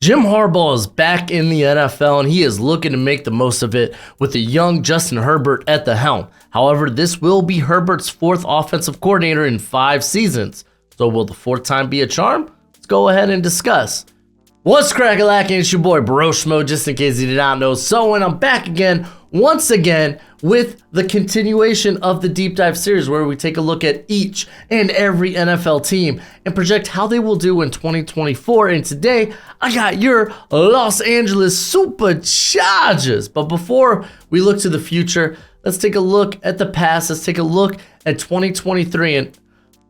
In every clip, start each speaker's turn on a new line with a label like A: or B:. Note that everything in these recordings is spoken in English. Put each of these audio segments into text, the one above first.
A: Jim Harbaugh is back in the NFL, and he is looking to make the most of it with the young Justin Herbert at the helm. However, this will be Herbert's fourth offensive coordinator in 5 seasons. So will the fourth time be a charm? Let's go ahead and discuss. What's crackalacking? It's your boy Broshmo, just in case you did not know. So, and I'm back again, once again, with the continuation of the Deep Dive series where we take a look at each and every NFL team and project how they will do in 2024. And today, I got your Los Angeles Superchargers. But before we look to the future, let's take a look at the past. Let's take a look at 2023. And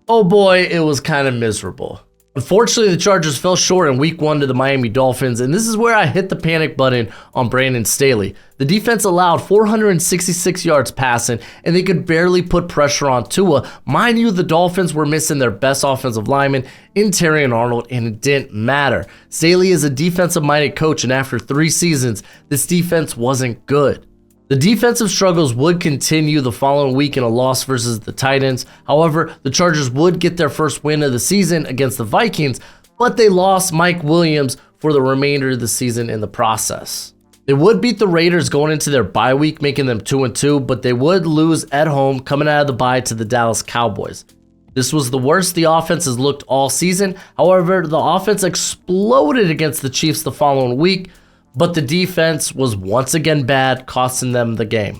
A: oh boy, it was kind of miserable. Unfortunately, the Chargers fell short in Week 1 to the Miami Dolphins, and this is where I hit the panic button on Brandon Staley. The defense allowed 466 yards passing, and they could barely put pressure on Tua. Mind you, the Dolphins were missing their best offensive lineman in Terry and Arnold, and it didn't matter. Staley is a defensive-minded coach, and after 3 seasons, this defense wasn't good. The defensive struggles would continue the following week in a loss versus the Titans. However, the Chargers would get their first win of the season against the Vikings, but they lost Mike Williams for the remainder of the season in the process. They would beat the Raiders going into their bye week, making them 2-2, but they would lose at home coming out of the bye to the Dallas Cowboys. This was the worst the offense has looked all season. However, the offense exploded against the Chiefs the following week, but the defense was once again bad, costing them the game.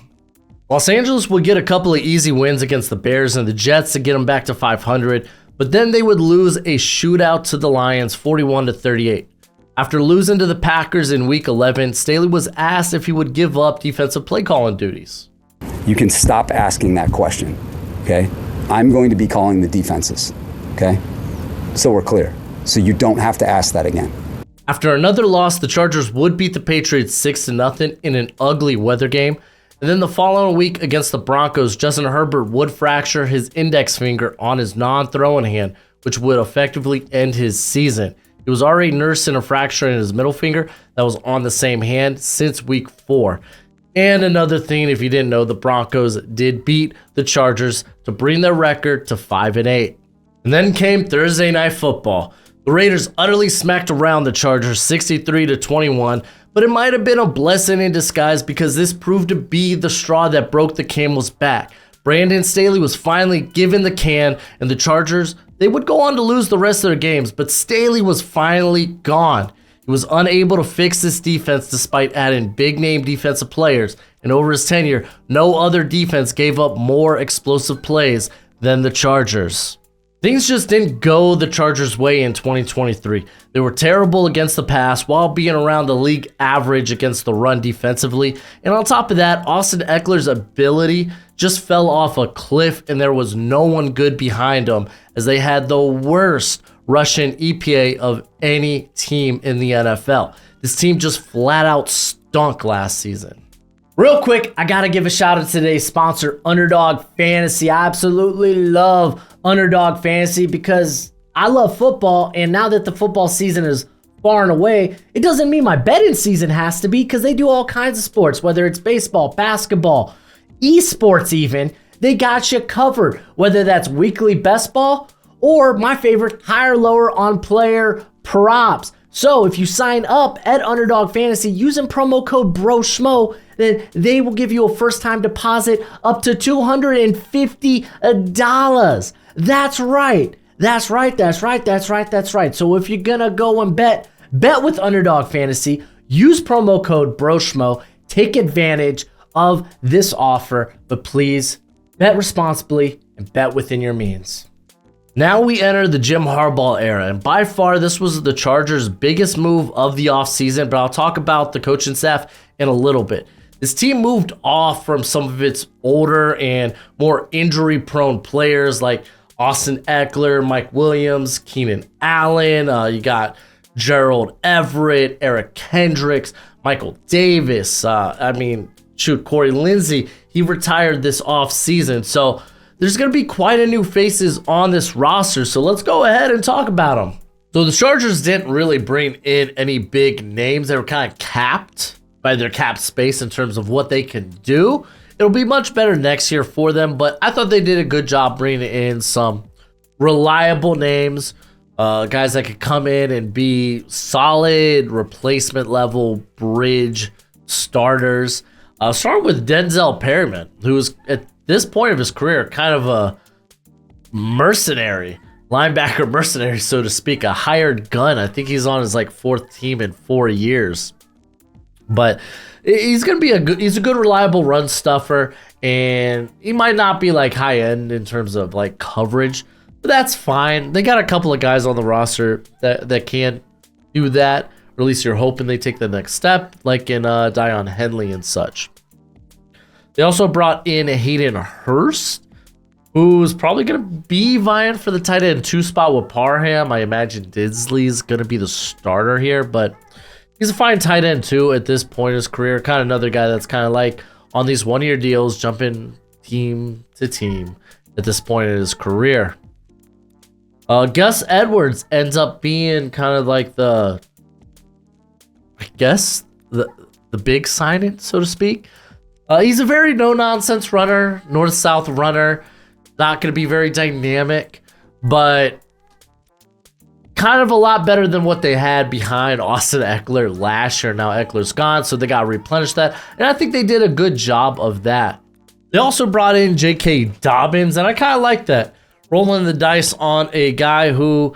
A: Los Angeles would get a couple of easy wins against the Bears and the Jets to get them back to 500, but then they would lose a shootout to the Lions 41-38. After losing to the Packers in Week 11, Staley was asked if he would give up defensive play calling duties.
B: You can stop asking that question, okay? I'm going to be calling the defenses, okay? So we're clear. So you don't have to ask that again.
A: After another loss, the Chargers would beat the Patriots 6-0 in an ugly weather game. And then the following week against the Broncos, Justin Herbert would fracture his index finger on his non-throwing hand, which would effectively end his season. He was already nursing a fracture in his middle finger that was on the same hand since Week 4. And another thing, if you didn't know, the Broncos did beat the Chargers to bring their record to 5-8. And then came Thursday Night Football. The Raiders utterly smacked around the Chargers 63-21, but it might have been a blessing in disguise because this proved to be the straw that broke the camel's back. Brandon Staley was finally given the can, and the Chargers, they would go on to lose the rest of their games, but Staley was finally gone. He was unable to fix this defense despite adding big-name defensive players, and over his tenure, no other defense gave up more explosive plays than the Chargers. Things just didn't go the Chargers' way in 2023. They were terrible against the pass while being around the league average against the run defensively. And on top of that, Austin Eckler's ability just fell off a cliff and there was no one good behind him as they had the worst rushing EPA of any team in the NFL. This team just flat out stunk last season. Real quick, I gotta give a shout out to today's sponsor, Underdog Fantasy. I absolutely love Underdog Fantasy because I love football, and now that the football season is far and away, it doesn't mean my betting season has to be because they do all kinds of sports, whether it's baseball, basketball, esports even. They got you covered, whether that's weekly best ball or my favorite, higher lower on player props. So if you sign up at Underdog Fantasy using promo code BROSHMO, then they will give you a first-time deposit up to $250. That's right. That's right. So if you're going to go and bet with Underdog Fantasy, use promo code BROSHMO, take advantage of this offer, but please bet responsibly and bet within your means. Now we enter the Jim Harbaugh era, and by far this was the Chargers' biggest move of the offseason, but I'll talk about the coaching staff in a little bit. This team moved off from some of its older and more injury-prone players like Austin Eckler, Mike Williams, Keenan Allen, you got Gerald Everett, Eric Kendricks, Michael Davis, Corey Lindsey. He retired this offseason, so there's going to be quite a new faces on this roster, so let's go ahead and talk about them. So the Chargers didn't really bring in any big names. They were kind of capped by their cap space in terms of what they can do. It'll be much better next year for them, but I thought they did a good job bringing in some reliable names. Guys that could come in and be solid replacement level bridge starters. Start with Denzel Perryman, who is at this point of his career kind of a linebacker mercenary, so to speak, a hired gun. I think he's on his like 4th team in 4 years. But he's gonna be he's a good reliable run stuffer, and he might not be like high end in terms of like coverage, but that's fine. They got a couple of guys on the roster that can do that, or at least you're hoping they take the next step, like in Dion Henley and such. They also brought in Hayden Hurst, who's probably going to be vying for the tight end 2 spot with Parham. I imagine Disley's going to be the starter here, but he's a fine tight end too at this point in his career. Kind of another guy that's kind of like on these 1-year deals, jumping team to team at this point in his career. Gus Edwards ends up being kind of like the big signing, so to speak. He's a very no-nonsense runner, north-south runner. Not going to be very dynamic, but kind of a lot better than what they had behind Austin Eckler last year. Now Eckler's gone, so they got to replenish that, and I think they did a good job of that. They also brought in J.K. Dobbins, and I kind of like that. Rolling the dice on a guy who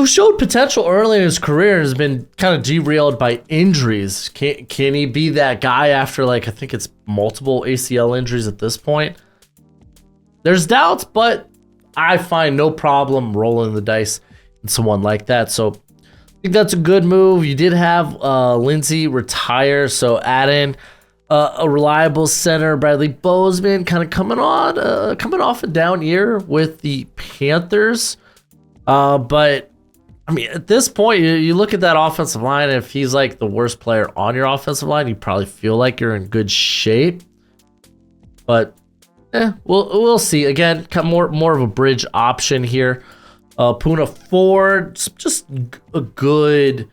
A: showed potential early in his career and has been kind of derailed by injuries. Can he be that guy after, like, I think it's multiple ACL injuries at this point? There's doubts, but I find no problem rolling the dice in someone like that. So I think that's a good move. You did have Lindsey retire, so add in a reliable center, Bradley Bozeman, kind of coming off a down year with the Panthers. But I mean, at this point, you look at that offensive line. If he's like the worst player on your offensive line, you probably feel like you're in good shape. But we'll see. Again, more of a bridge option here. Poona Ford, just a good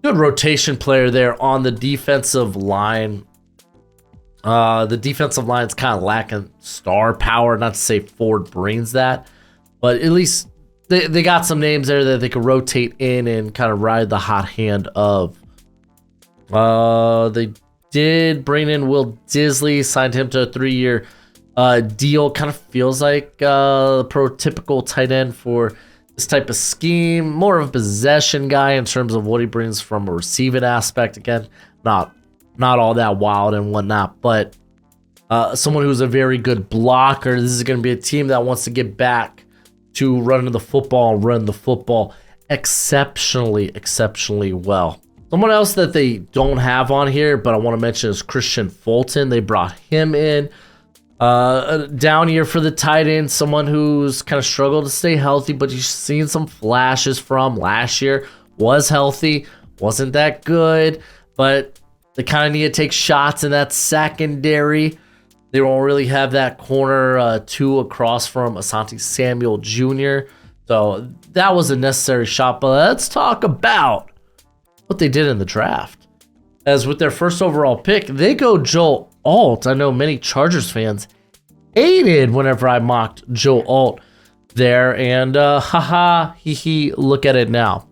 A: rotation player there on the defensive line. The defensive line's kind of lacking star power. Not to say Ford brings that, but at least they got some names there that they could rotate in and kind of ride the hot hand of. They did bring in Will Disley, signed him to a 3-year deal. Kind of feels like the prototypical tight end for this type of scheme. More of a possession guy in terms of what he brings from a receiving aspect. Again, not all that wild and whatnot, but someone who's a very good blocker. This is going to be a team that wants to get back to running the football and run the football exceptionally well. Someone else that they don't have on here, but I want to mention is Christian Fulton. They brought him in. A down year for the tight end, someone who's kind of struggled to stay healthy, but you've seen some flashes from last year. Was healthy, wasn't that good, but they kind of need to take shots in that secondary. They won't really have that corner 2 across from Asante Samuel Jr. So that was a necessary shot. But let's talk about what they did in the draft. As with their first overall pick, they go Joe Alt. I know many Chargers fans hated whenever I mocked Joe Alt there, and look at it now.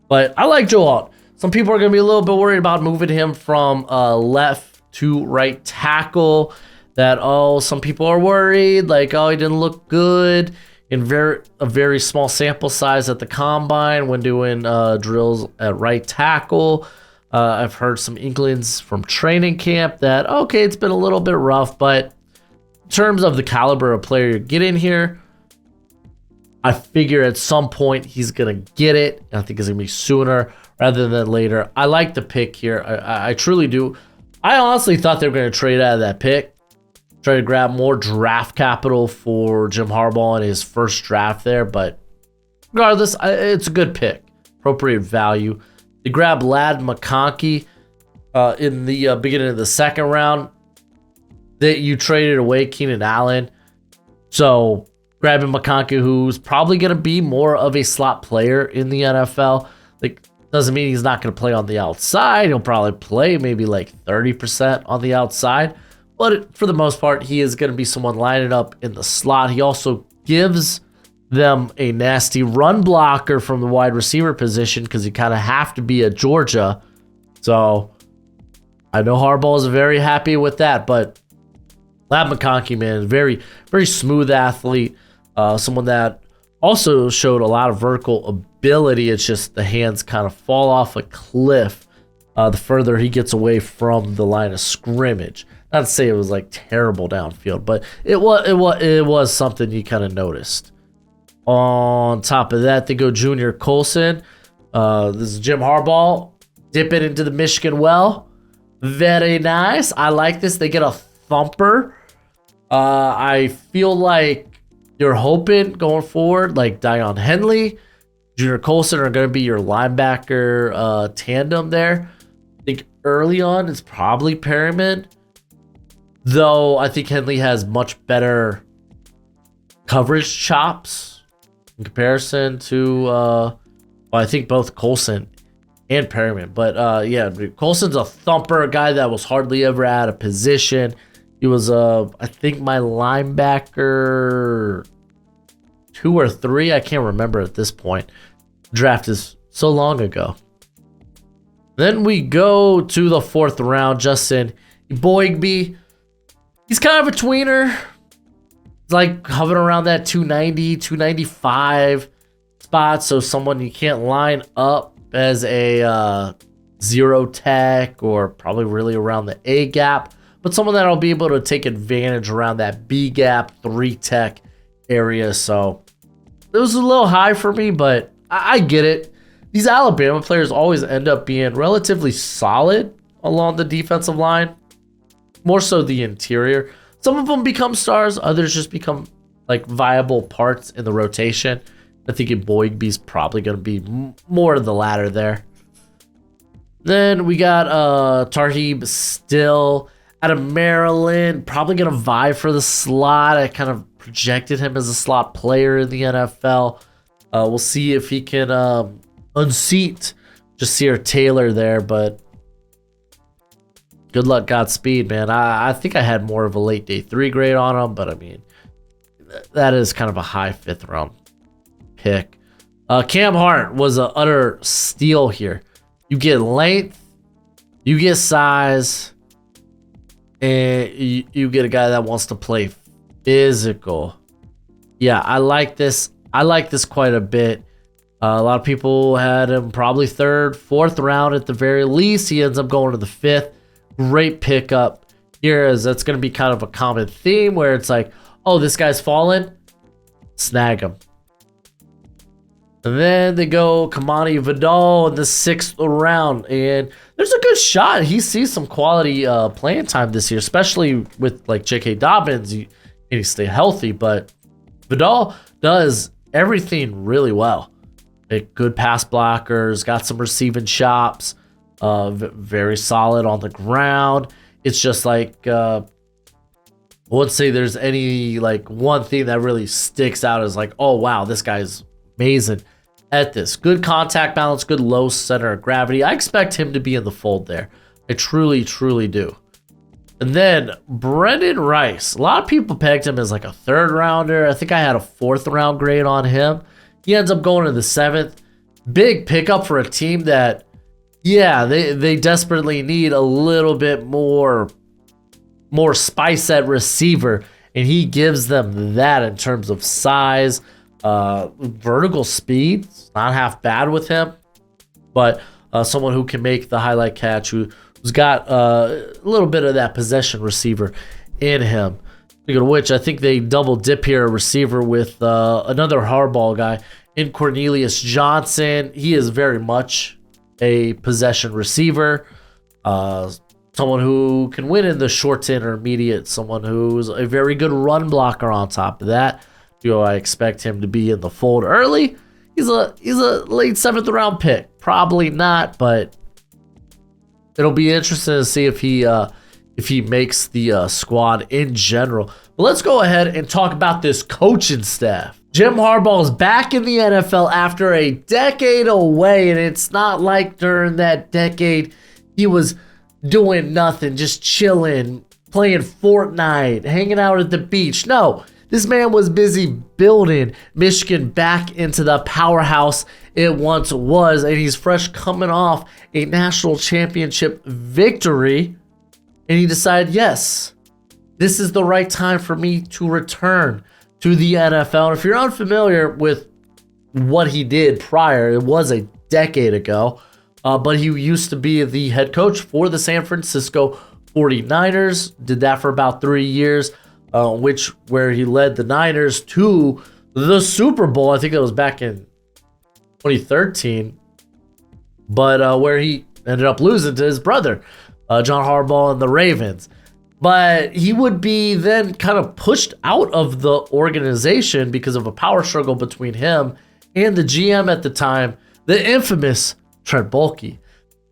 A: But I like Joe Alt. Some people are going to be a little bit worried about moving him from left to right tackle. Some people are worried, like, he didn't look good in a very small sample size at the combine when doing drills at right tackle. I've heard some inklings from training camp that, it's been a little bit rough, but in terms of the caliber of player you get in here, I figure at some point he's going to get it. I think it's going to be sooner rather than later. I like the pick here. I truly do. I honestly thought they were going to trade out of that pick, try to grab more draft capital for Jim Harbaugh in his first draft there, but regardless, it's a good pick. Appropriate value. They grabbed Ladd McConkey in the beginning of the second round. That you traded away Keenan Allen. So grabbing McConkey, who's probably going to be more of a slot player in the NFL. Like, doesn't mean he's not going to play on the outside. He'll probably play maybe like 30% on the outside. But for the most part, he is going to be someone lining up in the slot. He also gives them a nasty run blocker from the wide receiver position because you kind of have to be at Georgia. So I know Harbaugh is very happy with that, but Ladd McConkey, man, very, very smooth athlete. Someone that also showed a lot of vertical ability. It's just the hands kind of fall off a cliff the further he gets away from the line of scrimmage. Not to say it was like terrible downfield, but it was something you kind of noticed. On top of that, they go Junior Colson. This is Jim Harbaugh dipping into the Michigan well. Very nice. I like this. They get a thumper. I feel like you're hoping going forward, like Dion Henley, Junior Colson are going to be your linebacker tandem there. I think early on it's probably Perryman, though I think Henley has much better coverage chops in comparison to, well, I think both Colson and Perryman. But yeah, Colson's a thumper, a guy that was hardly ever out of position. He was, I think, my linebacker 2 or 3. I can't remember at this point. Draft is so long ago. Then we go to the 4th round. Justin Boygby. He's kind of a tweener. He's like hovering around that 290, 295 spot. So someone you can't line up as a 0 tech or probably really around the A gap. But someone that'll be able to take advantage around that B gap 3 tech area. So it was a little high for me, but I get it. These Alabama players always end up being relatively solid along the defensive line, more so the interior. Some of them become stars, others just become like viable parts in the rotation. I think Boygby's probably going to be more of the latter there. Then we got Tarheeb Still out of Maryland, probably going to vie for the slot. I kind of projected him as a slot player in the NFL. We'll see if he can unseat Jasir Taylor there, but good luck, Godspeed, man. I think I had more of a late day 3 grade on him, but I mean, that is kind of a high 5th round pick. Cam Hart was an utter steal here. You get length, you get size, and you get a guy that wants to play physical. Yeah, I like this. I like this quite a bit. A lot of people had him probably 3rd, 4th round at the very least. He ends up going to the 5th. Great pickup here, as that's going to be kind of a common theme where it's like, oh, this guy's fallen, snag him. And then they go Kamani Vidal in the 6th round, and there's a good shot he sees some quality playing time this year, especially with like J.K. Dobbins. He stay healthy, but Vidal does everything really well. Good pass blockers, got some receiving chops, very solid on the ground. It's just like, I wouldn't say there's any like one thing that really sticks out as like, oh wow, this guy's amazing at this. Good contact balance, good low center of gravity. I expect him to be in the fold there. I truly, truly do. And then Brendan Rice. A lot of people pegged him as like a 3rd rounder. I think I had a 4th round grade on him. He ends up going to the 7th. Big pickup for a team that, yeah, they desperately need a little bit more spice at receiver, and he gives them that in terms of size, vertical speed. It's not half bad with him, but someone who can make the highlight catch, who's got a little bit of that possession receiver in him. Speaking of which, I think they double dip here a receiver with another hardball guy in Cornelius Johnson. He is very much a possession receiver, someone who can win in the short to intermediate, someone who's a very good run blocker on top of that. Do I expect him to be in the fold early? He's a late 7th round pick. Probably not, but it'll be interesting to see if he makes the squad in general. But let's go ahead and talk about this coaching staff. Jim Harbaugh is back in the NFL after a decade away, and it's not like during that decade he was doing nothing, just chilling, playing Fortnite, hanging out at the beach. No, This man was busy building Michigan back into the powerhouse it once was, and he's fresh coming off a national championship victory, and he decided, yes, this is the right time for me to return to the NFL. And if you're unfamiliar with what he did prior, it was a decade ago, but he used to be the head coach for the San Francisco 49ers, did that for about 3 years, where he led the Niners to the Super Bowl. I think that was back in 2013, but where he ended up losing to his brother, John Harbaugh and the Ravens. But he would be then kind of pushed out of the organization because of a power struggle between him and the GM at the time, the infamous Trent Baalke.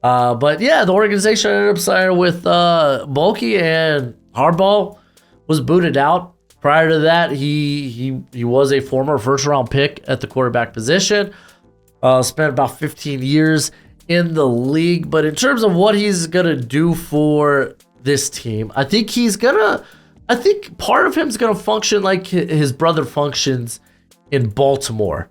A: But yeah, the organization ended up signing with Baalke, and Harbaugh was booted out. Prior to that, he was a former first-round pick at the quarterback position. Spent about 15 years in the league. But in terms of what he's going to do for this team, I think part of him's going to function like his brother functions in Baltimore,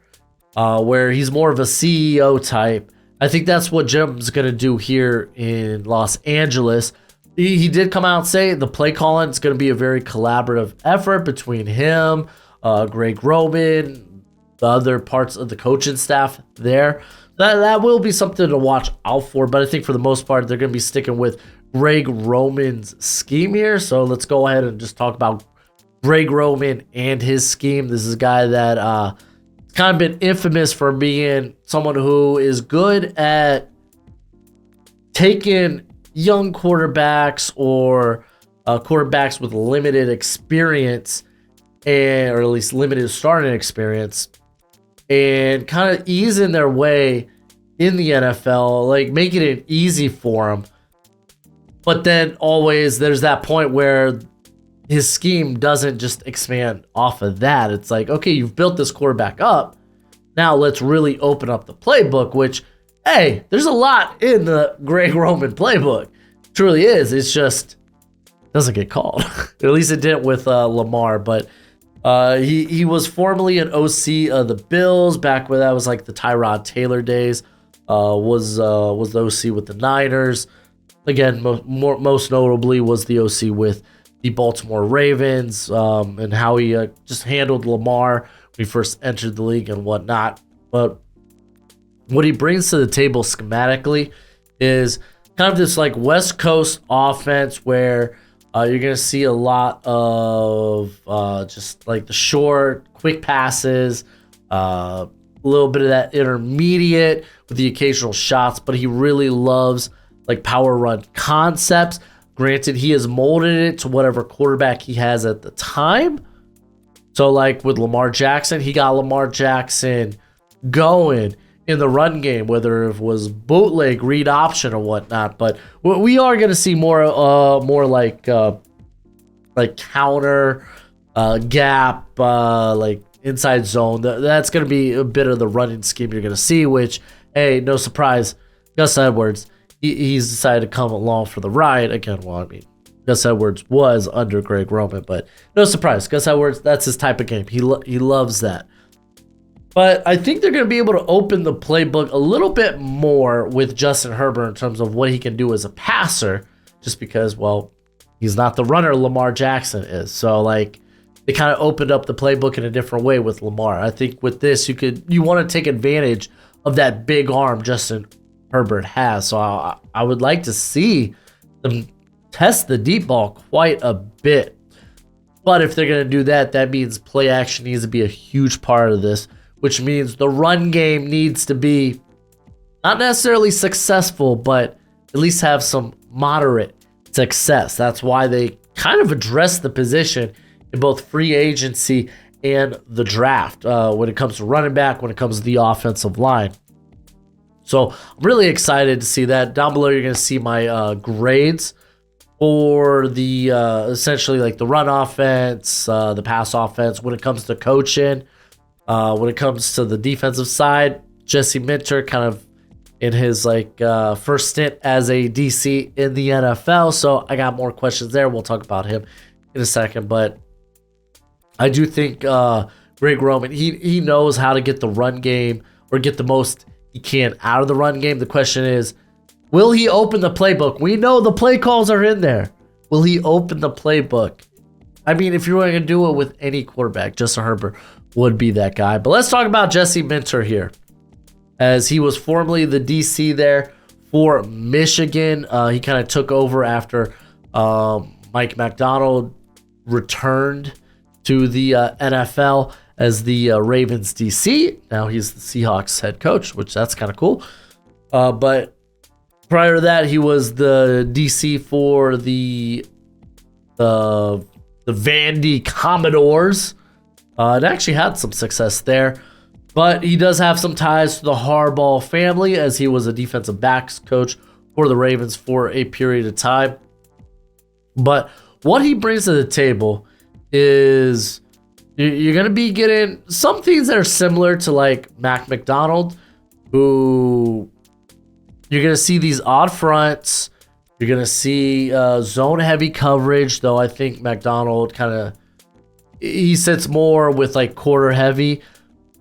A: where he's more of a CEO type. I think that's what Jim's going to do here in Los Angeles. He did come out and say the play calling is going to be a very collaborative effort between him, Greg Roman, the other parts of the coaching staff there. That will be something to watch out for, but I think for the most part, they're going to be sticking with Greg Roman's scheme here. So let's go ahead and just talk about Greg Roman and his scheme. This is a guy that kind of been infamous for being someone who is good at taking young quarterbacks or quarterbacks with limited experience, or at least limited starting experience, and kind of easing their way in the NFL, like making it easy for them. But then always there's that point where his scheme doesn't just expand off of that. It's like, okay, you've built this quarterback up. Now let's really open up the playbook, which, hey, there's a lot in the Greg Roman playbook. It truly is. It's just doesn't get called. At least it didn't with Lamar. But he was formerly an OC of the Bills back when that was like the Tyrod Taylor days. Was the OC with the Niners. Again, most notably was the OC with the Baltimore Ravens, and how he just handled Lamar when he first entered the league and whatnot. But what he brings to the table schematically is kind of this like West Coast offense where you're going to see a lot of just like the short, quick passes, a little bit of that intermediate with the occasional shots, but he really loves like power run concepts. Granted, he has molded it to whatever quarterback he has at the time. So like with Lamar Jackson, he got Lamar Jackson going in the run game, whether it was bootleg, read option, or whatnot. But we are going to see more like counter, gap, like inside zone. That's going to be a bit of the running scheme you're going to see, which, hey, no surprise, Gus Edwards, he's decided to come along for the ride. Again, well, I mean, Gus Edwards was under Greg Roman, but no surprise. Gus Edwards, that's his type of game. He loves that. But I think they're going to be able to open the playbook a little bit more with Justin Herbert in terms of what he can do as a passer, just because, well, he's not the runner Lamar Jackson is. So, like, they kind of opened up the playbook in a different way with Lamar. I think with this, you want to take advantage of that big arm Justin Herbert has. So I would like to see them test the deep ball quite a bit. But if they're going to do that, that means play action needs to be a huge part of this, which means the run game needs to be not necessarily successful, but at least have some moderate success. That's why they kind of address the position in both free agency and the draft when it comes to running back, when it comes to the offensive line. So I'm really excited to see that. Down below, you're going to see my grades for the essentially like the run offense, the pass offense. When it comes to coaching, when it comes to the defensive side, Jesse Minter kind of in his like first stint as a DC in the NFL. So I got more questions there. We'll talk about him in a second. But I do think Greg Roman, he knows how to get the run game or get the most he can out of the run game. The question is, will he open the playbook? We know the play calls are in there. Will he open the playbook? I mean, if you're going to do it with any quarterback, Justin Herbert would be that guy. But let's talk about Jesse Minter here, as he was formerly the DC there for Michigan. He kind of took over after Mike Macdonald returned to the NFL as the Ravens DC. Now he's the Seahawks head coach, which that's kind of cool. But prior to that, he was the DC for the Vandy Commodores. And actually had some success there. But he does have some ties to the Harbaugh family, as he was a defensive backs coach for the Ravens for a period of time. But what he brings to the table is you're going to be getting some things that are similar to like Mac McDonald, who you're going to see these odd fronts. You're going to see zone heavy coverage, though I think McDonald he sits more with like quarter heavy.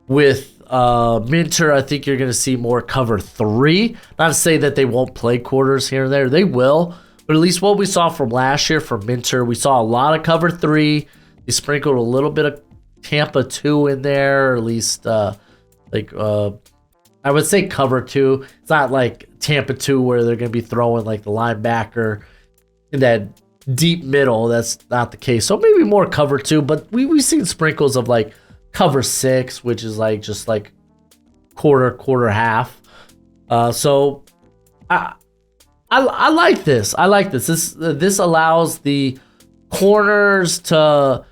A: With Minter, I think you're going to see more cover 3. Not to say that they won't play quarters here and there. They will. But at least what we saw from last year from Minter, we saw a lot of cover 3. They sprinkled a little bit of Tampa 2 in there, or at least I would say cover 2. It's not like Tampa 2 where they're going to be throwing like the linebacker in that deep middle. That's not the case. So maybe more cover 2, but we've seen sprinkles of like cover 6, which is like just like quarter half. So I like this. I like this. This allows the corners to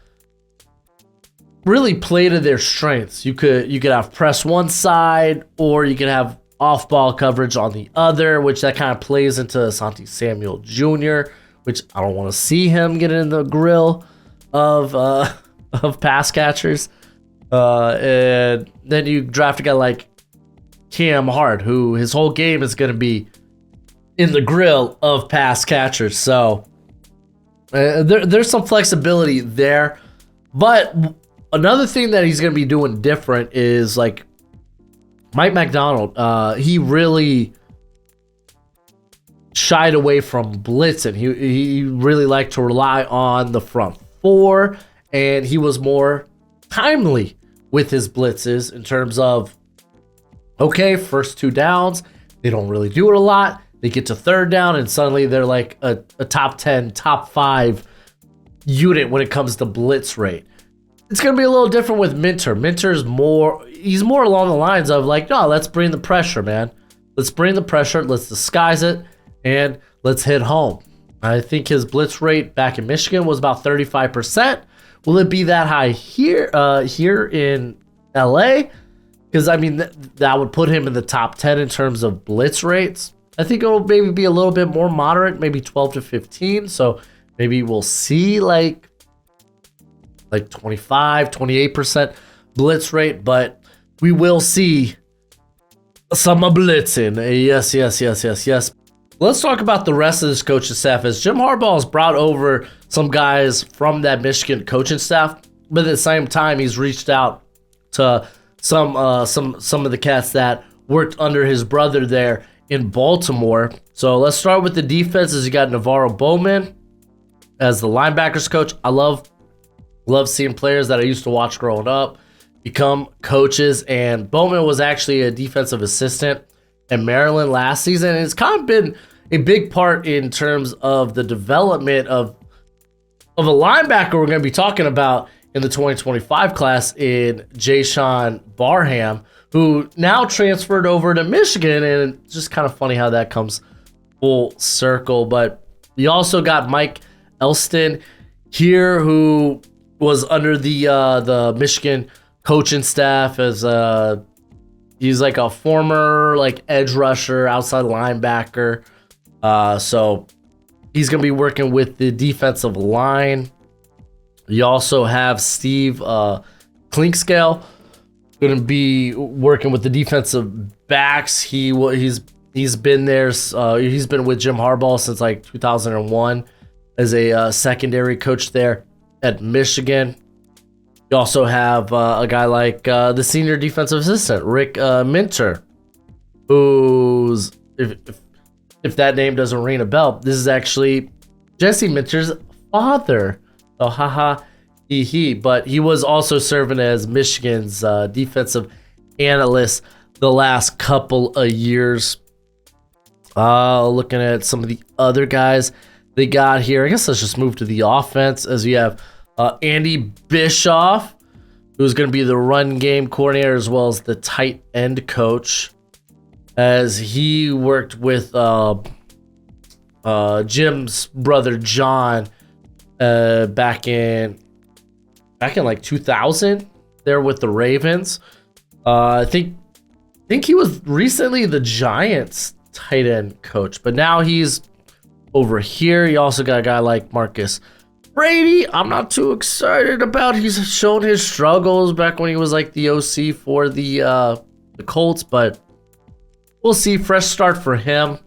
A: really play to their strengths. You could have press one side, or you could have off ball coverage on the other, which that kind of plays into Asante Samuel Jr., which I don't want to see him get in the grill of pass catchers. And then you draft a guy like Cam Hart, who his whole game is going to be in the grill of pass catchers. So there's some flexibility there. But another thing that he's going to be doing different is like Mike Macdonald. He really shied away from blitzing. He really liked to rely on the front four, and he was more timely with his blitzes in terms of, okay, first 2 downs, they don't really do it a lot. They get to 3rd down, and suddenly they're like a top 10, top 5 unit when it comes to blitz rate. It's going to be a little different with Minter. He's more along the lines of like, no, let's bring the pressure, man. Let's bring the pressure. Let's disguise it, and let's hit home. I think his blitz rate back in Michigan was about 35%. Will it be that high here in LA? Because, I mean, that would put him in the top 10 in terms of blitz rates. I think it'll maybe be a little bit more moderate, maybe 12 to 15. So maybe we'll see like 25, 28% blitz rate. But we will see some blitzing. Yes. Let's talk about the rest of this coaching staff, as Jim Harbaugh has brought over some guys from that Michigan coaching staff, but at the same time, he's reached out to some of the cats that worked under his brother there in Baltimore. So let's start with the defenses. You got Navarro Bowman as the linebackers coach. I love seeing players that I used to watch growing up become coaches, and Bowman was actually a defensive assistant in Maryland last season, and it's kind of been a big part in terms of the development of a linebacker we're going to be talking about in the 2025 class in Jayshawn Barham, who now transferred over to Michigan, and it's just kind of funny how that comes full circle. But you also got Mike Elston here, who was under the Michigan coaching staff as he's like a former like edge rusher, outside linebacker. So he's going to be working with the defensive line. You also have Steve Klinkscale going to be working with the defensive backs. He's been there. He's been with Jim Harbaugh since like 2001 as a secondary coach there at Michigan. You also have a guy like the senior defensive assistant, Rick Minter, who's, if that name doesn't ring a bell, this is actually Jesse Minter's father. So haha, he. But he was also serving as Michigan's defensive analyst the last couple of years. Looking at some of the other guys they got here, I guess let's just move to the offense as you have Andy Bischoff, who's going to be the run game coordinator as well as the tight end coach, as he worked with Jim's brother John back in like 2000 there with the Ravens. I think he was recently the Giants tight end coach, but now he's over here. You also got a guy like Marcus Brady. I'm not too excited about. He's shown his struggles back when he was like the OC for the Colts, but we'll see. Fresh start for him.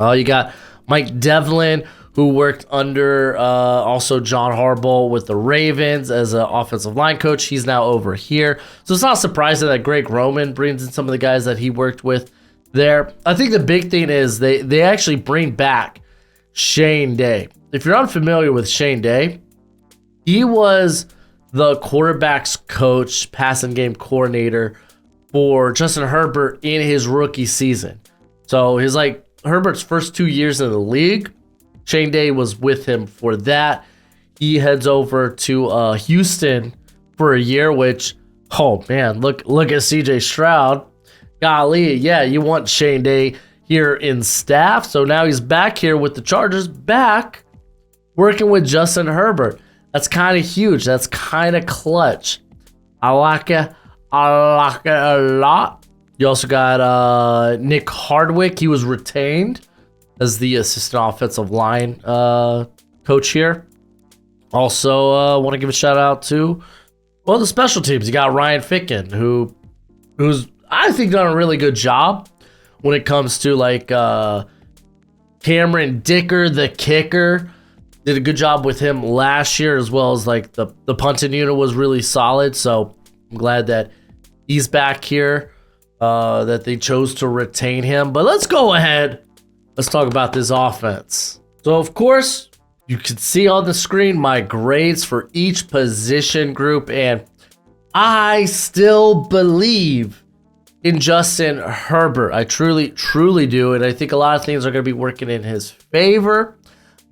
A: You got Mike Devlin, who worked under also John Harbaugh with the Ravens as an offensive line coach. He's now over here. So it's not surprising that Greg Roman brings in some of the guys that he worked with there. I think the big thing is they actually bring back Shane Day. If you're unfamiliar with Shane Day, he was the quarterback's coach, passing game coordinator for Justin Herbert in his rookie season. So he's like Herbert's first 2 years in the league. Shane Day was with him for that. He heads over to Houston for a year, which, oh man, look at CJ Stroud. Golly, yeah, you want Shane Day here in staff. So now he's back here with the Chargers, back working with Justin Herbert. That's kind of huge. That's kind of clutch. I like it a lot. You also got Nick Hardwick. He was retained as the assistant offensive line coach here. Also, want to give a shout out to, well, the special teams. You got Ryan Ficken, who's I think done a really good job when it comes to like Cameron Dicker, the kicker. Did a good job with him last year, as well as like the punting unit was really solid. So I'm glad that he's back here, that they chose to retain him. But let's go ahead. Let's talk about this offense. So, of course, you can see on the screen my grades for each position group, and I still believe in Justin Herbert. I truly, truly do, and I think a lot of things are going to be working in his favor.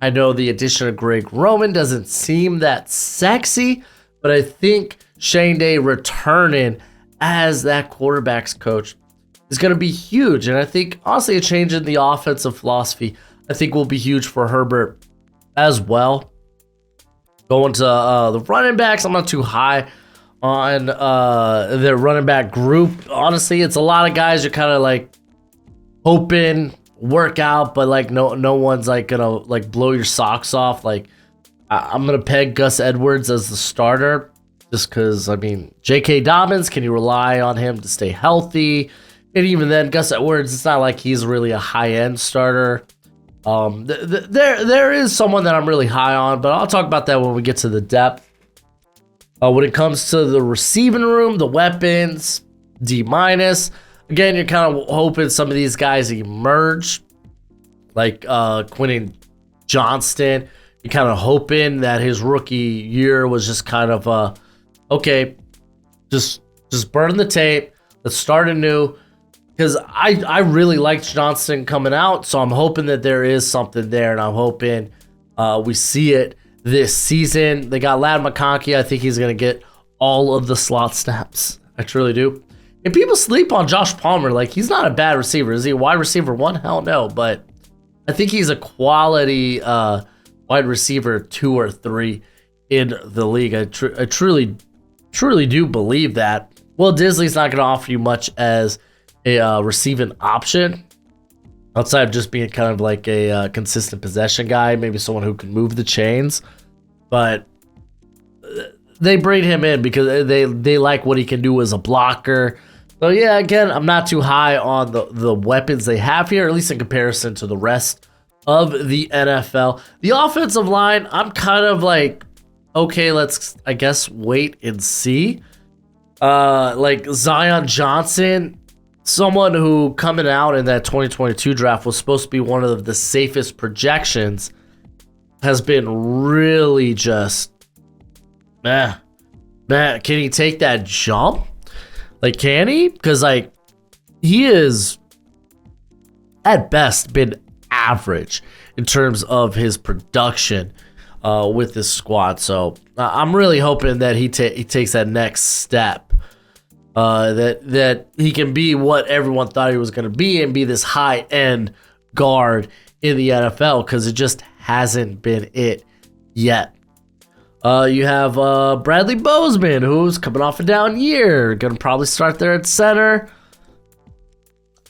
A: I know the addition of Greg Roman doesn't seem that sexy, but I think Shane Day returning as that quarterback's coach is going to be huge. And I think, honestly, a change in the offensive philosophy, I think, will be huge for Herbert as well. Going to the running backs, I'm not too high on their running back group. Honestly, it's a lot of guys you're kind of like hoping work out, but like no one's like gonna like blow your socks off. Like I'm gonna peg Gus Edwards as the starter just because, I mean, J.K. Dobbins, can you rely on him to stay healthy? And even then, Gus Edwards, it's not like he's really a high-end starter. There is someone that I'm really high on, but I'll talk about that when we get to the depth. When it comes to the receiving room, the weapons, D-. Again, you're kind of hoping some of these guys emerge, like Quentin Johnston. You're kind of hoping that his rookie year was just kind of, okay, just burn the tape. Let's start anew. Because I really liked Johnston coming out, so I'm hoping that there is something there, and I'm hoping we see it this season. They got Ladd McConkey. I think he's going to get all of the slot snaps. I truly do. And people sleep on Josh Palmer. Like, he's not a bad receiver. Is he a wide receiver one? Hell no. But I think he's a quality wide receiver 2 or 3 in the league. I truly do believe that. Will Disley's not going to offer you much as a receiving option outside of just being kind of like a consistent possession guy, maybe someone who can move the chains. But they bring him in because they like what he can do as a blocker. So yeah, again, I'm not too high on the weapons they have here, at least in comparison to the rest of the NFL. The offensive line, I'm kind of like okay, let's, I guess, wait and see. Like Zion Johnson, someone who coming out in that 2022 draft was supposed to be one of the safest projections, has been really just, man, can he take that jump? Like, can he? Because, like, he is, at best, been average in terms of his production with this squad. So I'm really hoping that he takes that next step, that he can be what everyone thought he was going to be and be this high-end guard in the NFL, because it just hasn't been it yet. You have Bradley Bozeman, who's coming off a down year, going to probably start there at center.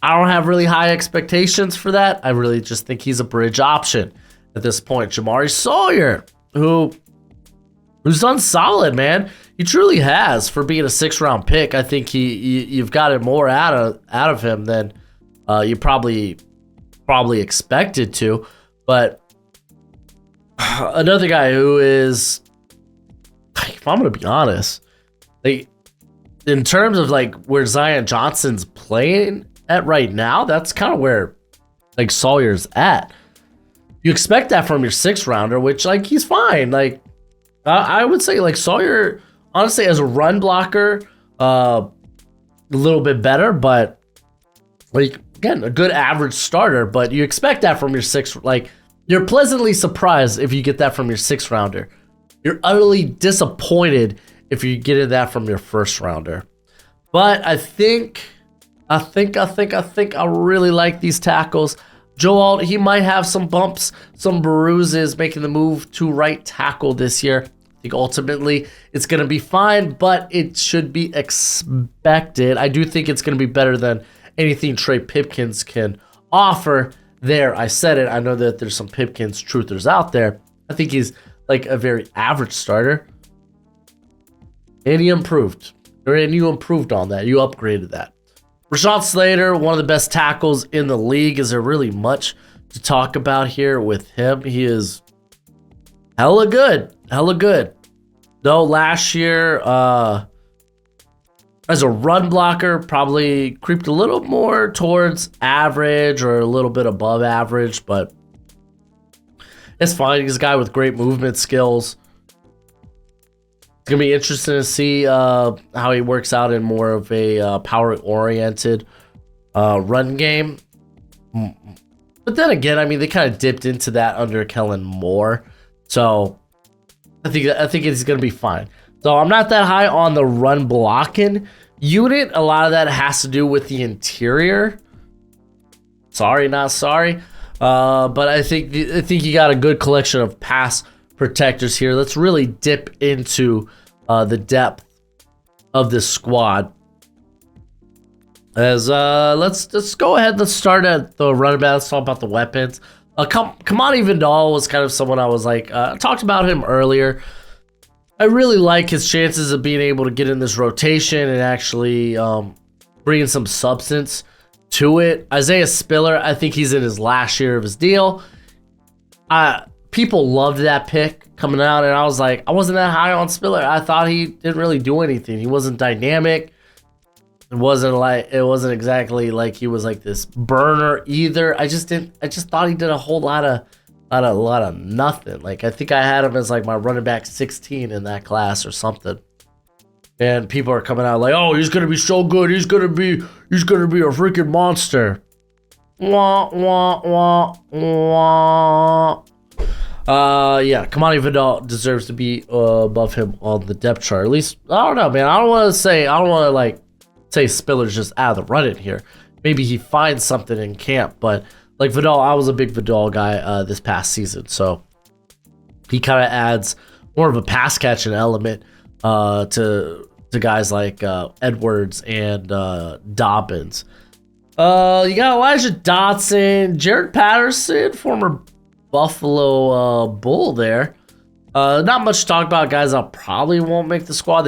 A: I don't have really high expectations for that. I really just think he's a bridge option at this point. Jamari Sawyer, who's done solid, man. He truly has for being a 6th-round pick. I think you've gotten more out of him than you probably expected to. But another guy who is, if I'm gonna be honest, like, in terms of like where Zion Johnson's playing at right now, that's kind of where like Sawyer's at. You expect that from your 6th-rounder, which, like, he's fine. Like, I would say, like, Sawyer, honestly, as a run blocker, a little bit better, but, like, again, a good average starter. But you expect that from your 6th, like, you're pleasantly surprised if you get that from your 6th-rounder. You're utterly disappointed if you get that from your 1st-rounder. But I really like these tackles. Joe Alt, he might have some bumps, some bruises making the move to right tackle this year. I think ultimately it's going to be fine, but it should be expected. I do think it's going to be better than anything Trey Pipkins can offer there. I said it. I know that there's some Pipkins truthers out there. I think he's like a very average starter. And he improved. And you improved on that. You upgraded that. Rashawn Slater, one of the best tackles in the league. Is there really much to talk about here with him? He is hella good. Though last year, as a run blocker, probably creeped a little more towards average or a little bit above average, but it's fine. He's a guy with great movement skills. It's going to be interesting to see how he works out in more of a power-oriented run game. But then again, I mean, they kind of dipped into that under Kellen Moore. So I think it's going to be fine. So I'm not that high on the run blocking unit. A lot of that has to do with the interior. Sorry, not sorry. But I think you got a good collection of pass protectors here. Let's really dip into the depth of this squad. As let's go ahead. Let's start at the running back. Let's talk about the weapons. Kamani Vidal was kind of someone I was like, I talked about him earlier. I really like his chances of being able to get in this rotation and actually bringing some substance to it. Isaiah Spiller, I think he's in his last year of his deal. People loved that pick coming out, and I was like, I wasn't that high on Spiller. I thought he didn't really do anything. He wasn't dynamic. It wasn't exactly like he was like this burner either. I just thought he did a whole lot of nothing. Like, I think I had him as like my running back 16 in that class or something. And people are coming out like, oh, he's gonna be so good. He's gonna be a freaking monster. Wah wah wah wah. Yeah, Kamani Vidal deserves to be above him on the depth chart. At least, I don't know, man. I don't want to like say Spiller's just out of the running here. Maybe he finds something in camp, but like Vidal, I was a big Vidal guy this past season, so he kind of adds more of a pass catching element to guys like Edwards and Dobbins. You got Elijah Dotson, Jared Patterson, former Buffalo Bull there. Not much to talk about guys that probably won't make the squad.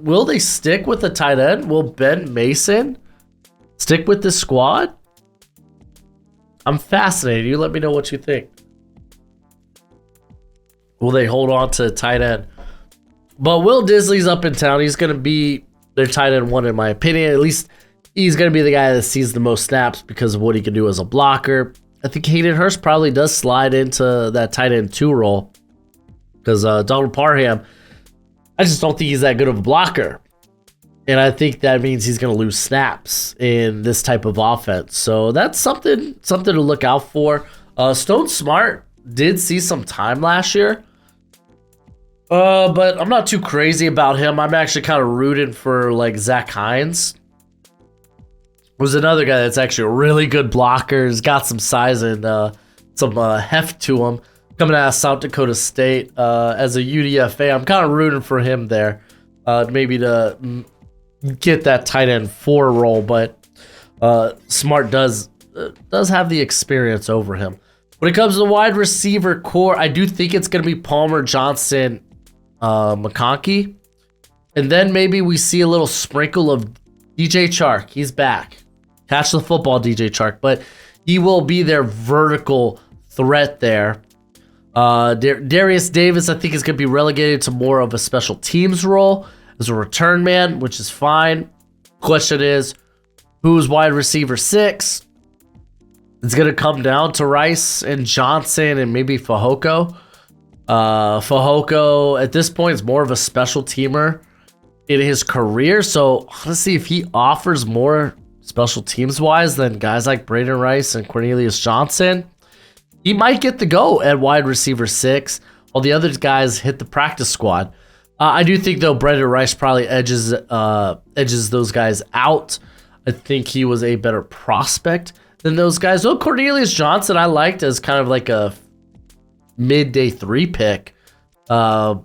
A: Will they stick with the tight end? Will Ben Mason stick with the squad? I'm fascinated. You let me know what you think. Will they hold on to tight end But Will Disley's up in town. He's going to be their tight end one, in my opinion. At least he's going to be the guy that sees the most snaps because of what he can do as a blocker. I think Hayden Hurst probably does slide into that tight end 2 role because Donald Parham, I just don't think he's that good of a blocker. And I think that means he's going to lose snaps in this type of offense. So that's something to look out for. Stone Smart did see some time last year. But I'm not too crazy about him. I'm actually kind of rooting for like Zach Hines. Was another guy that's actually a really good blocker. He's got some size and some heft to him. Coming out of South Dakota State as a UDFA, I'm kind of rooting for him there. Maybe to get that tight end 4 role, but Smart does have the experience over him. When it comes to the wide receiver core, I do think it's going to be Palmer, Johnson, McConkey, and then maybe we see a little sprinkle of DJ Chark. He's back. Catch the football, DJ Chark, but he will be their vertical threat there. Darius Davis, I think, is going to be relegated to more of a special teams role as a return man, which is fine. Question is, who's wide receiver 6? It's going to come down to Rice and Johnson and maybe Fehoko. Fehoko, at this point, is more of a special teamer in his career. So, honestly, if he offers more special teams-wise than guys like Braden Rice and Cornelius Johnson, he might get the go at wide receiver 6, while the other guys hit the practice squad. I do think, though, Braden Rice probably edges those guys out. I think he was a better prospect than those guys. Though Cornelius Johnson I liked as kind of like a mid-day 3 pick. I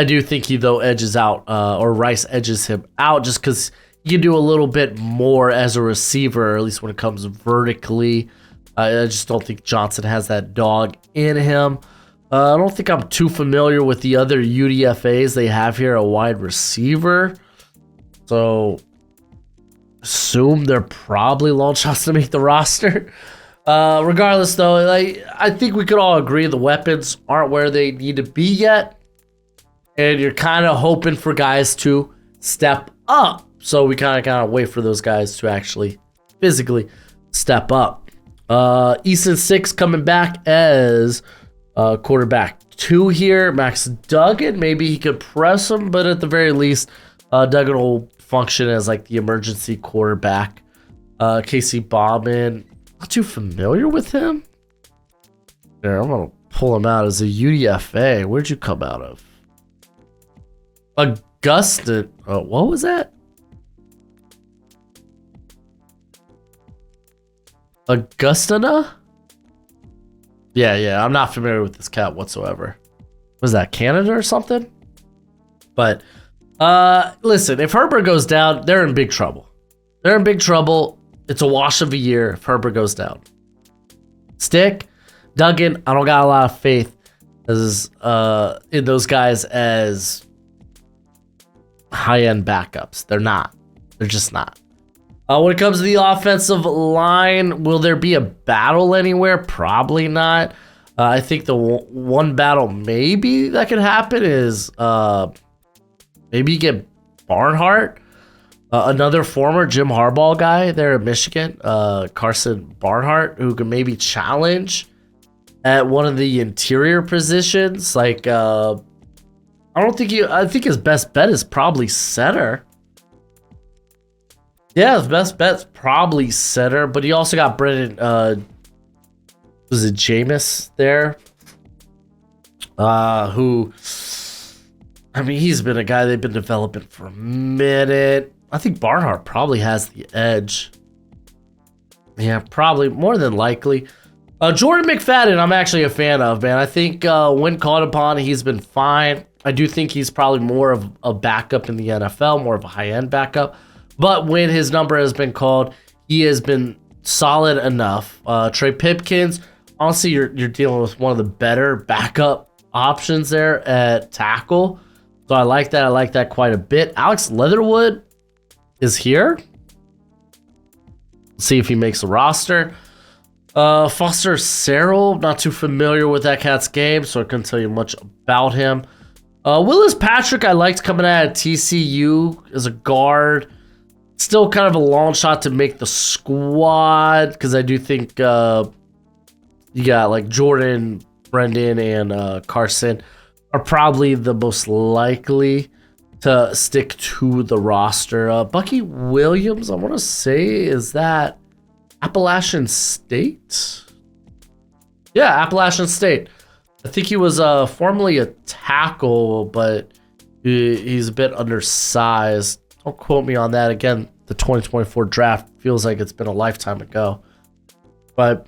A: do think he, though, edges out, or Rice edges him out just because he can do a little bit more as a receiver, at least when it comes vertically. I just don't think Johnson has that dog in him. I don't think I'm too familiar with the other UDFAs they have here, a wide receiver. So, assume they're probably long shots to make the roster. Regardless, though, I think we could all agree the weapons aren't where they need to be yet. And you're kind of hoping for guys to step up. So we kind of wait for those guys to actually physically step up. Easton 6 coming back as quarterback 2 here. Max Duggan, maybe he could press him, but at the very least, Duggan will function as like the emergency quarterback. Casey Bauman, not too familiar with him. There, I'm gonna pull him out as a UDFA. Where'd you come out of? Augusta. What was that? Augustana? Yeah, I'm not familiar with this cat whatsoever. Was that Canada or something? But, listen, if Herbert goes down, they're in big trouble. They're in big trouble. It's a wash of a year if Herbert goes down. Stick, Duggan, I don't got a lot of faith as in those guys as high-end backups. They're not. They're just not. When it comes to the offensive line, will there be a battle anywhere? Probably not. I think the one battle maybe that could happen is maybe you get Barnhart, another former Jim Harbaugh guy there in Michigan, Carson Barnhart, who could maybe challenge at one of the interior positions. Like, I think his best bet is probably center. Yeah, his best bet's probably center, but he also got Brendan, was it Jameis there? Who, I mean, he's been a guy they've been developing for a minute. I think Barnhart probably has the edge. Yeah, probably, more than likely. Jordan McFadden, I'm actually a fan of, man. I think when called upon, he's been fine. I do think he's probably more of a backup in the NFL, more of a high-end backup. But when his number has been called, he has been solid enough. Trey Pipkins, honestly, you're dealing with one of the better backup options there at tackle. So I like that. I like that quite a bit. Alex Leatherwood is here. Let's see if he makes the roster. Foster Sarrell, not too familiar with that cat's game, so I couldn't tell you much about him. Willis Patrick, I liked coming out of TCU as a guard. Still kind of a long shot to make the squad because I do think you got like Jordan, Brendan, and Carson are probably the most likely to stick to the roster. Bucky Williams, I want to say, is that Appalachian State? Yeah, Appalachian State. I think he was formerly a tackle, but he's a bit undersized. Don't quote me on that. Again, the 2024 draft feels like it's been a lifetime ago. But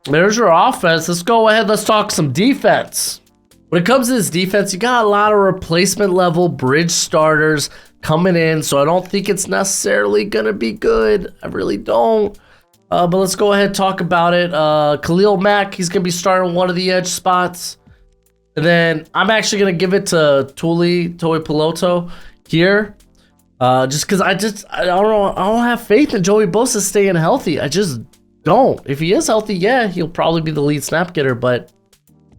A: there's your offense. Let's go ahead. Let's talk some defense. When it comes to this defense, you got a lot of replacement level bridge starters coming in, so I don't think it's necessarily going to be good. I really don't. But let's go ahead and talk about it. Khalil Mack, he's going to be starting one of the edge spots. And then I'm actually going to give it to Toi Piloto here. Just because I don't know. I don't have faith in Joey Bosa staying healthy. I just don't. If he is healthy, yeah, he'll probably be the lead snap getter. But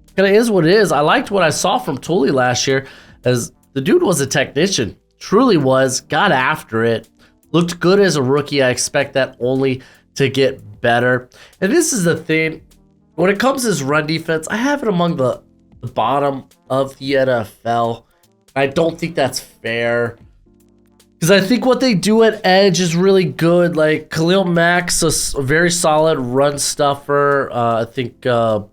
A: it kind of is what it is. I liked what I saw from Tully last year, as the dude was a technician. Truly was. Got after it. Looked good as a rookie. I expect that only to get better. And this is the thing. When it comes to his run defense, I have it among the bottom of the NFL. I don't think that's fair. Because I think what they do at edge is really good. Like Khalil Mack's a very solid run stuffer. I think Tully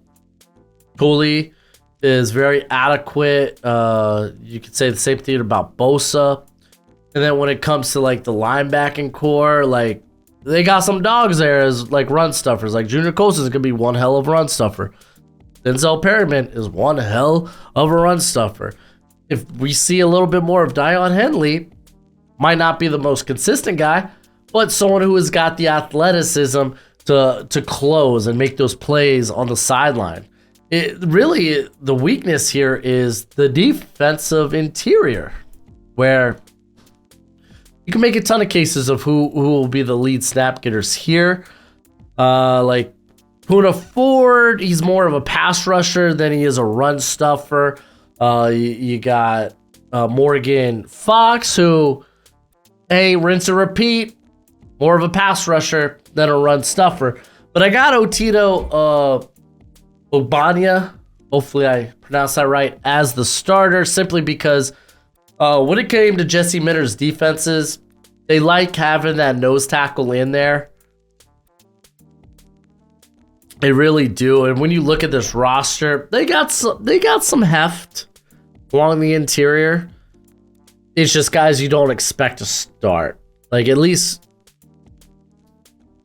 A: is very adequate. You could say the same thing about Bosa. And then when it comes to like the linebacking core, like they got some dogs there as like run stuffers. Like Junior Colson is gonna be one hell of a run stuffer. Denzel Perryman is one hell of a run stuffer. If we see a little bit more of Dion Henley, might not be the most consistent guy, but someone who has got the athleticism to close and make those plays on the sideline. It really, the weakness here is the defensive interior, where you can make a ton of cases of who will be the lead snap getters here. Like Poona Ford, he's more of a pass rusher than he is a run stuffer. You got Morgan Fox, who, hey, rinse and repeat, more of a pass rusher than a run stuffer. But I got Otito Ogbanya, hopefully I pronounced that right, as the starter, simply because when it came to Jesse Minter's defenses, they like having that nose tackle in there. They really do. And when you look at this roster, they got some heft along the interior. It's just guys you don't expect to start. Like at least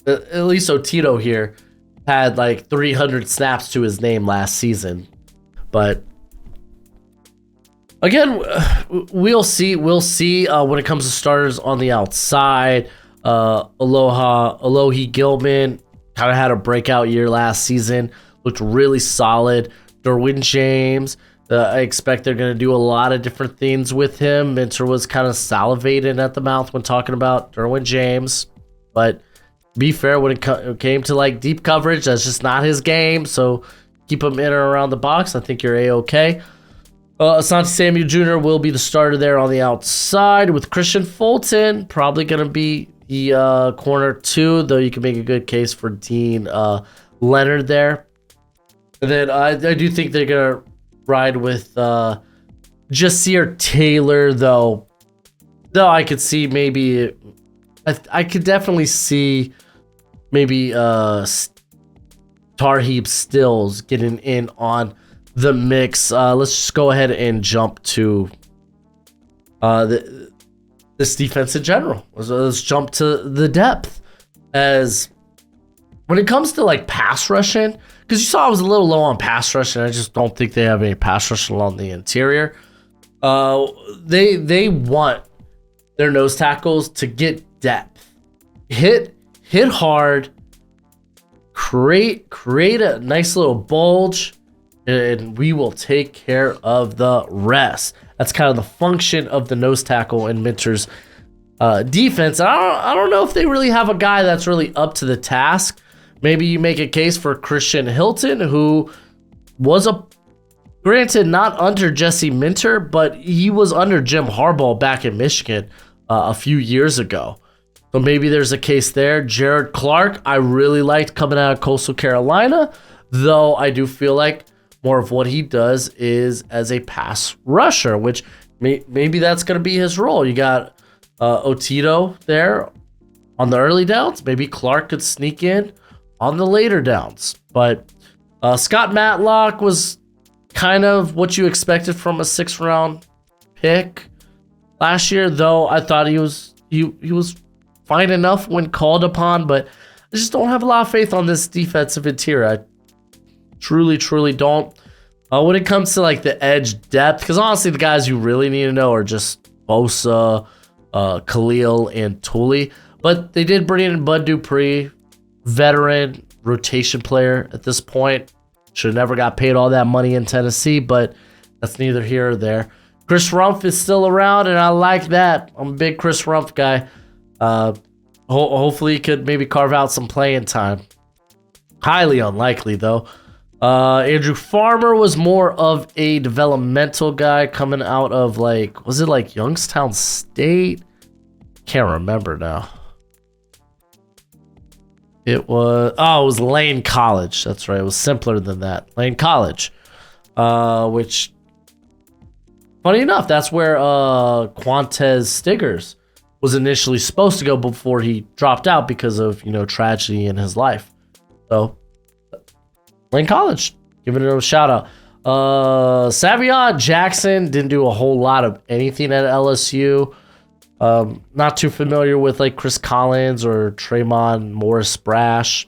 A: Otito here had like 300 snaps to his name last season. But again, we'll see when it comes to starters on the outside. Alohi Gilman kind of had a breakout year last season. Looked really solid. Derwin James, I expect they're going to do a lot of different things with him. Minter was kind of salivating at the mouth when talking about Derwin James. But be fair, when it came to like deep coverage, that's just not his game. So keep him in or around the box. I think you're A-okay. Asante Samuel Jr. will be the starter there on the outside, with Christian Fulton probably going to be the corner 2, though you can make a good case for Dean Leonard there. And then I do think they're going to ride with Jasir Taylor, though I could see maybe I could definitely see maybe Tarheeb Stills getting in on the mix. Let's just go ahead and jump to this defense in general. Let's jump to the depth. As when it comes to like pass rushing, because you saw I was a little low on pass rushing. I just don't think they have any pass rushing along the interior. They want their nose tackles to get depth, hit hard, create a nice little bulge, and we will take care of the rest. That's kind of the function of the nose tackle in Minter's defense. I don't know if they really have a guy that's really up to the task. Maybe you make a case for Christian Hilton, who was Granted, not under Jesse Minter, but he was under Jim Harbaugh back in Michigan a few years ago. So maybe there's a case there. Jared Clark, I really liked coming out of Coastal Carolina, though I do feel like more of what he does is as a pass rusher, which maybe that's going to be his role. You got Otito there on the early downs. Maybe Clark could sneak in on the later downs. But Scott Matlock was kind of what you expected from a 6th round pick last year, though I thought he was fine enough when called upon, but I just don't have a lot of faith on this defensive interior. I truly don't. When it comes to like the edge depth, because honestly the guys you really need to know are just Bosa, Khalil, and Tully, but they did bring in Bud Dupree, veteran rotation player at this point. Should have never got paid all that money in Tennessee, but that's neither here or there. Chris Rumph is still around, and I like that. I'm a big Chris Rumph guy. Hopefully he could maybe carve out some playing time. Highly unlikely, though. Andrew Farmer was more of a developmental guy coming out of, was it like Youngstown State? Can't remember now. It was Lane College. That's right. It was simpler than that. Lane College. Which, funny enough, that's where Quantez Stiggers was initially supposed to go before he dropped out because of, tragedy in his life. So, Lane College, giving it a shout out. Savion Jackson didn't do a whole lot of anything at LSU. Not too familiar with Chris Collins or Tremont Morris Brash,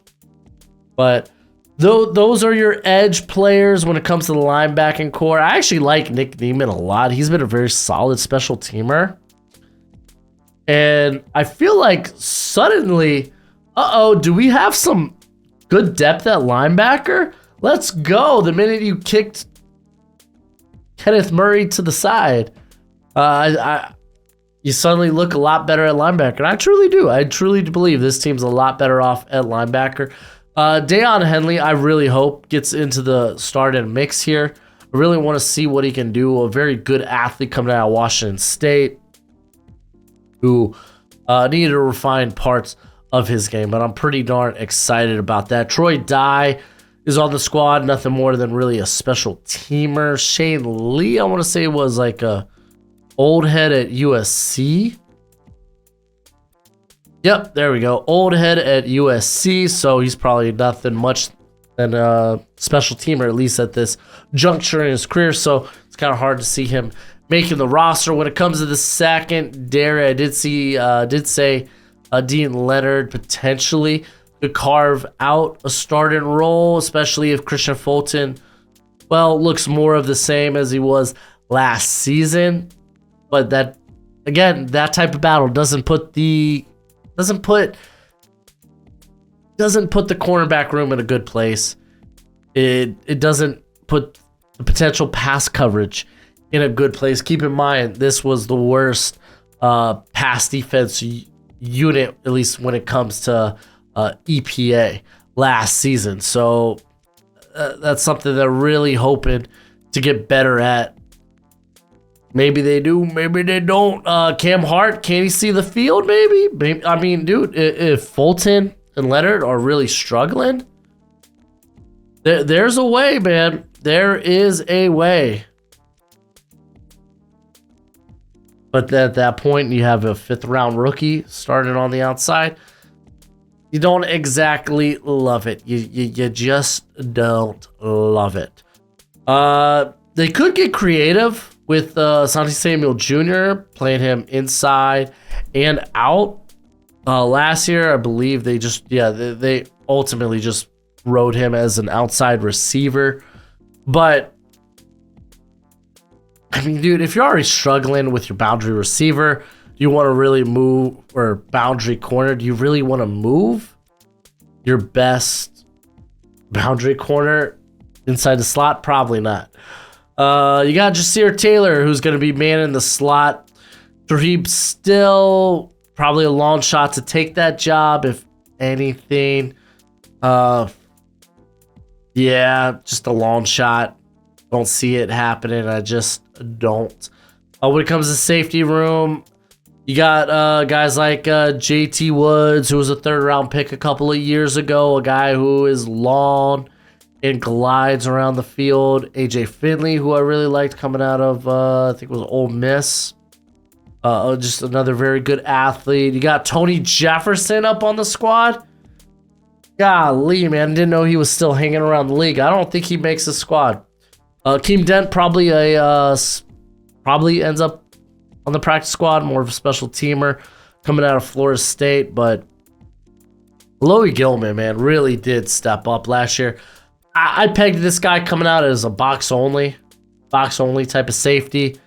A: but those are your edge players when it comes to the linebacking core. I actually like Nick Neiman a lot. He's been a very solid special teamer, and I feel like suddenly, do we have some good depth at linebacker? Let's go. The minute you kicked Kenneth Murray to the side, you suddenly look a lot better at linebacker. And I truly do. I truly do believe this team's a lot better off at linebacker. Deion Henley, I really hope, gets into the starting mix here. I really want to see what he can do. A very good athlete coming out of Washington State who needed to refine parts of his game, but I'm pretty darn excited about that. Troy Dye is on the squad, nothing more than really a special teamer. Shane Lee, I want to say, was like a old head at USC. Yep, there we go. Old head at USC, so he's probably nothing much than a special teamer, at least at this juncture in his career, so it's kind of hard to see him making the roster. When it comes to the secondary, I did say Dean Leonard potentially could carve out a starting role, especially if Christian Fulton, looks more of the same as he was last season. But that type of battle doesn't put the cornerback room in a good place. It doesn't put the potential pass coverage in a good place. Keep in mind, this was the worst pass defense unit, at least when it comes to EPA last season. So that's something they're really hoping to get better at. Maybe they do, maybe they don't. Cam Hart, can he see the field? Maybe. I mean, dude, if Fulton and Leonard are really struggling, there's a way, man. There is a way. But at that point, you have a 5th round rookie starting on the outside. You don't exactly love it. You just don't love it. They could get creative with Asante Samuel Jr., playing him inside and out. Last year, I believe they ultimately just rode him as an outside receiver. But I mean, dude, if you're already struggling with your boundary receiver, you want to really move, or boundary corner, do you really want to move your best boundary corner inside the slot? Probably not. You got Jasir Taylor, who's going to be manning the slot. Tarheeb still probably a long shot to take that job, if anything. Yeah, just a long shot. Don't see it happening. I just don't. When it comes to safety room, you got guys like JT Woods, who was a third-round pick a couple of years ago, a guy who is long and glides around the field. AJ Finley, who I really liked coming out of, I think it was Ole Miss. Just another very good athlete. You got Tony Jefferson up on the squad. Golly, man, didn't know he was still hanging around the league. I don't think he makes the squad. Keem Dent probably ends up on the practice squad, more of a special teamer coming out of Florida State. But Loie Gilman, man, really did step up last year. I pegged this guy coming out as a box only type of safety.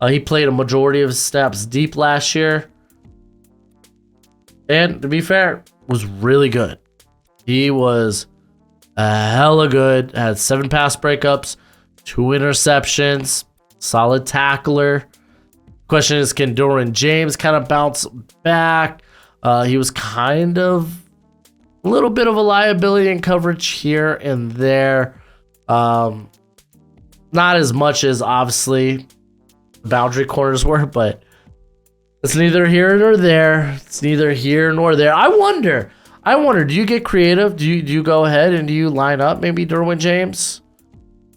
A: He played a majority of his snaps deep last year. And to be fair, was really good. He was hella good. Had 7 pass breakups, 2 interceptions, solid tackler. Question is, can Derwin James kind of bounce back? He was kind of a little bit of a liability in coverage here and there. Not as much as obviously boundary corners were, but it's neither here nor there. It's neither here nor there. I wonder, do you get creative? Do you go ahead and do you line up maybe Derwin James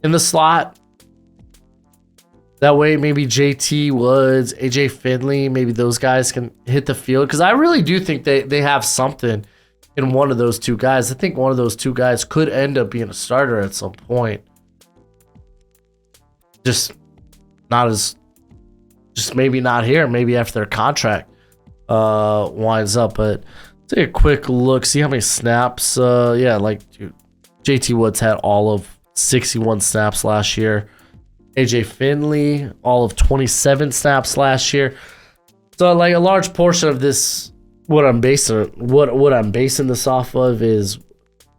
A: in the slot? That way maybe JT Woods, AJ Finley, maybe those guys can hit the field. Because I really do think they have something in one of those two guys. I think one of those two guys could end up being a starter at some point. Just maybe not here. Maybe after their contract winds up. But take a quick look, see how many snaps. Dude, JT Woods had all of 61 snaps last year. AJ Finley, all of 27 snaps last year. So like a large portion of this, what I'm basing this off of is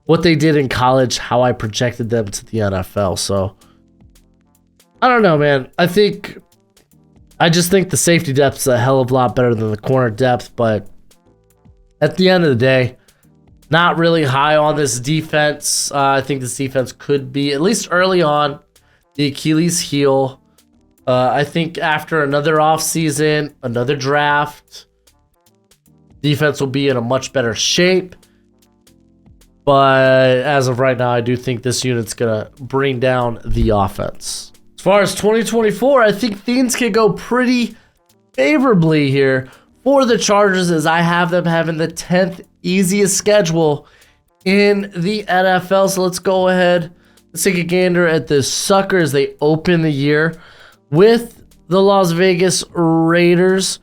A: what they did in college, how I projected them to the NFL. So I don't know, man. I just think the safety depth is a hell of a lot better than the corner depth, but at the end of the day, not really high on this defense. I think this defense could be, at least early on, the Achilles heel. I think after another offseason, another draft, defense will be in a much better shape. But as of right now, I do think this unit's going to bring down the offense. As far as 2024, I think things could go pretty favorably here for the Chargers, as I have them having the 10th easiest schedule in the NFL. So let's go ahead. Let's take a gander at the suckers. They open the year with the Las Vegas Raiders.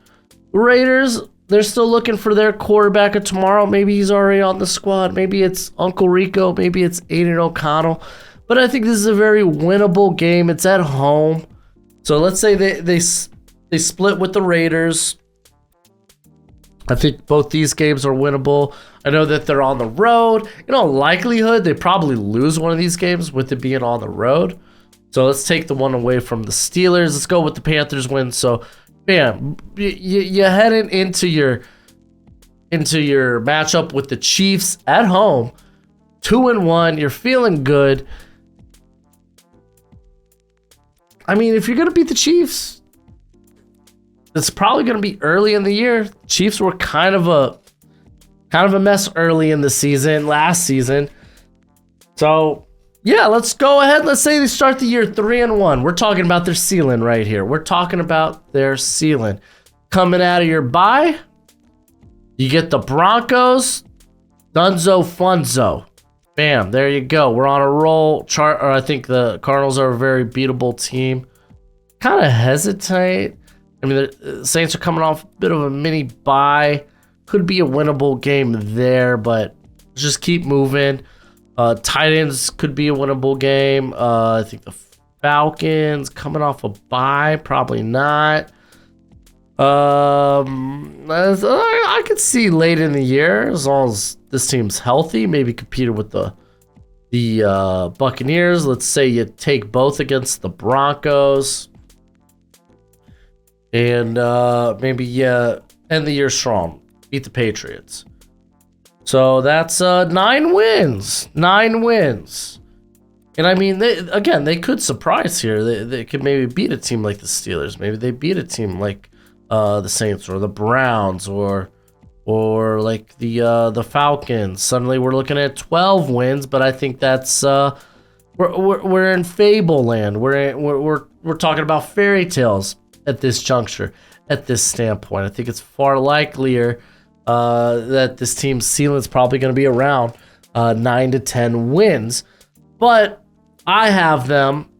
A: Raiders, they're still looking for their quarterback of tomorrow. Maybe he's already on the squad. Maybe it's Uncle Rico. Maybe it's Aiden O'Connell. But I think this is a very winnable game. It's at home. So let's say they split with the Raiders. I think both these games are winnable. I know that they're on the road. In all likelihood, they probably lose one of these games with it being on the road. So let's take the one away from the Steelers. Let's go with the Panthers win. So, bam, you're heading into your matchup with the Chiefs at home, 2-1. You're feeling good. I mean, if you're gonna beat the Chiefs, it's probably going to be early in the year. Chiefs were kind of a mess early in the season, last season. So, yeah, let's go ahead. Let's say they start the year 3-1. We're talking about their ceiling right here. We're talking about their ceiling. Coming out of your bye, you get the Broncos, Dunzo Funzo. Bam, there you go. We're on a roll. I think the Cardinals are a very beatable team. Kind of hesitate. I mean, the Saints are coming off a bit of a mini bye. Could be a winnable game there, but just keep moving. Titans could be a winnable game. I think the Falcons coming off a bye, probably not. I could see late in the year, as long as this team's healthy, maybe competing with the Buccaneers. Let's say you take both against the Broncos. And maybe end the year strong. Beat the Patriots. So that's 9 wins. 9 wins. And I mean, they could surprise here. They could maybe beat a team like the Steelers. Maybe they beat a team like the Saints or the Browns or like the Falcons. Suddenly we're looking at 12 wins, but I think that's we're in fable land. We're talking about fairy tales at this juncture, at this standpoint. I think it's far likelier that this team's ceiling is probably going to be around 9 to 10 wins. But I have them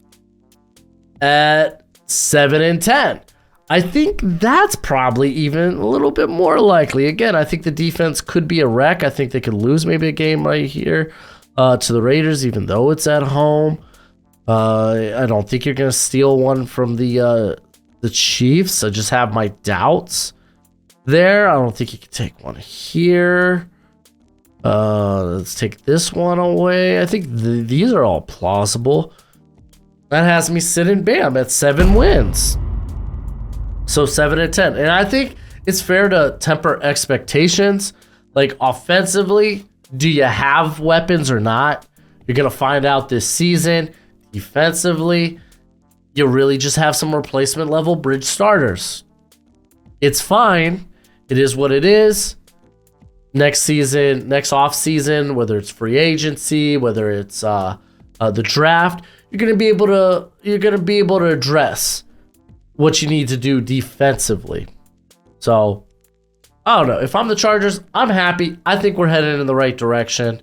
A: at 7 and 10. I think that's probably even a little bit more likely. Again, I think the defense could be a wreck. I think they could lose maybe a game right here to the Raiders, even though it's at home. I don't think you're going to steal one from the Chiefs. I just have my doubts there. I don't think you can take one here. Let's take this one away. I think these are all plausible. That has me sitting, bam, at 7 wins. So 7 and 10. And I think it's fair to temper expectations. Like, offensively, do you have weapons or not? You're going to find out this season. Defensively, you really just have some replacement level bridge starters. It's fine. It is what it is. Next season, next off season, whether it's free agency, whether it's the draft, you're gonna be able to address what you need to do defensively. So I don't know. If I'm the Chargers, I'm happy. I think we're headed in the right direction.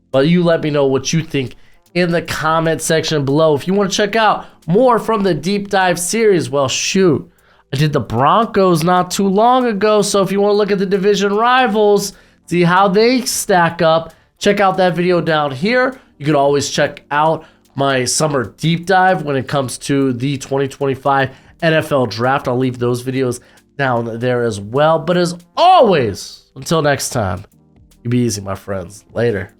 A: But you let me know what you think in the comment section below. If you want to check out more from the deep dive series, well, shoot. I did the Broncos not too long ago, so if you want to look at the division rivals, see how they stack up, check out that video down here. You can always check out my summer deep dive when it comes to the 2025 NFL Draft. I'll leave those videos down there as well. But as always, until next time, you be easy, my friends. Later.